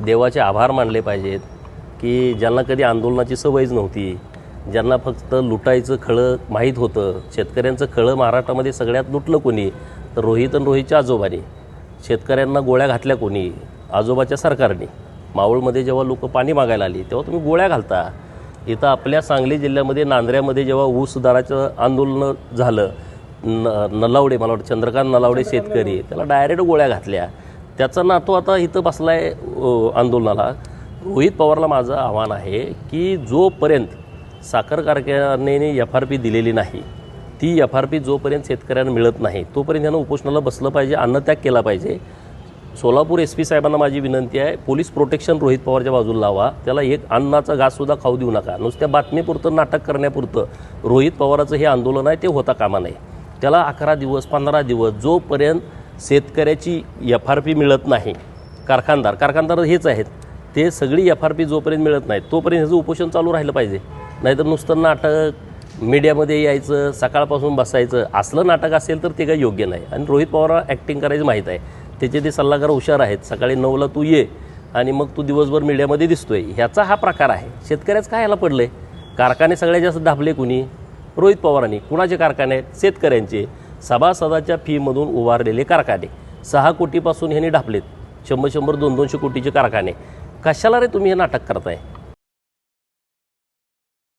देवाचे आभार मानले पाहिजेत की ज्यांना कधी आंदोलनाची सवयच नव्हती, ज्यांना फक्त लुटायचं खळं माहीत होतं. शेतकऱ्यांचं खळं महाराष्ट्रामध्ये सगळ्यात लुटलं कोणी तर रोहित आणि रोहितच्या आजोबांनी. शेतकऱ्यांना गोळ्या घातल्या कोणी? आजोबाच्या सरकारने. मावळमध्ये जेव्हा लोक पाणी मागायला आली तेव्हा तुम्ही गोळ्या घालता. इथं आपल्या सांगली जिल्ह्यामध्ये नांदऱ्यामध्ये जेव्हा ऊस दराचं आंदोलन झालं, नलावडे, मला वाटतं चंद्रकांत नलावडे शेतकरी, त्याला डायरेक्ट गोळ्या घातल्या. त्याचा नातू आता इथं बसला आहे आंदोलनाला. रोहित पवारला माझं आव्हान आहे की जोपर्यंत साखर कारखान्याने FRP दिलेली नाही, ती FRP जोपर्यंत शेतकऱ्यांना मिळत नाही तोपर्यंत त्यांना उपोषणाला बसलं पाहिजे, अन्नत्याग केला पाहिजे. सोलापूर SP साहेबांना माझी विनंती आहे, पोलीस प्रोटेक्शन रोहित पवारच्या बाजूला लावा. त्याला एक अन्नाचा घाससुद्धा खाऊ देऊ नका. नुसत्या बातमीपुरतं, नाटक करण्यापुरतं रोहित पवाराचं हे आंदोलन आहे ते होता कामा नये. त्याला 11 दिवस 15 दिवस जोपर्यंत शेतकऱ्याची FRP मिळत नाही, कारखानदार हेच आहेत, ते सगळी FRP जोपर्यंत मिळत नाही तोपर्यंत ह्याचं उपोषण चालू राहिलं पाहिजे. नाहीतर नुसतं नाटक, मीडियामध्ये यायचं, सकाळपासून बसायचं, असलं नाटक असेल तर ते काही योग्य नाही. आणि रोहित पवारला ॲक्टिंग करायचं माहीत आहे, त्याचे ते सल्लागार हुशार आहेत. सकाळी 9ला तू ये आणि मग तू दिवसभर मीडियामध्ये दिसतोय, ह्याचा हा प्रकार आहे. शेतकऱ्याचं काय ह्याला पडलं आहे? कारखाने सगळ्यात जास्त दाबले कुणी? रोहित पवारांनी. कुणाचे कारखाने आहेत? शेतकऱ्यांचे. सभासदाच्या फीमधून उभारलेले कारखाने 6 कोटीपासून ह्यांनी ढापलेत. 100-200 कोटीचे कारखाने. कशाला रे तुम्ही हे नाटक करताय?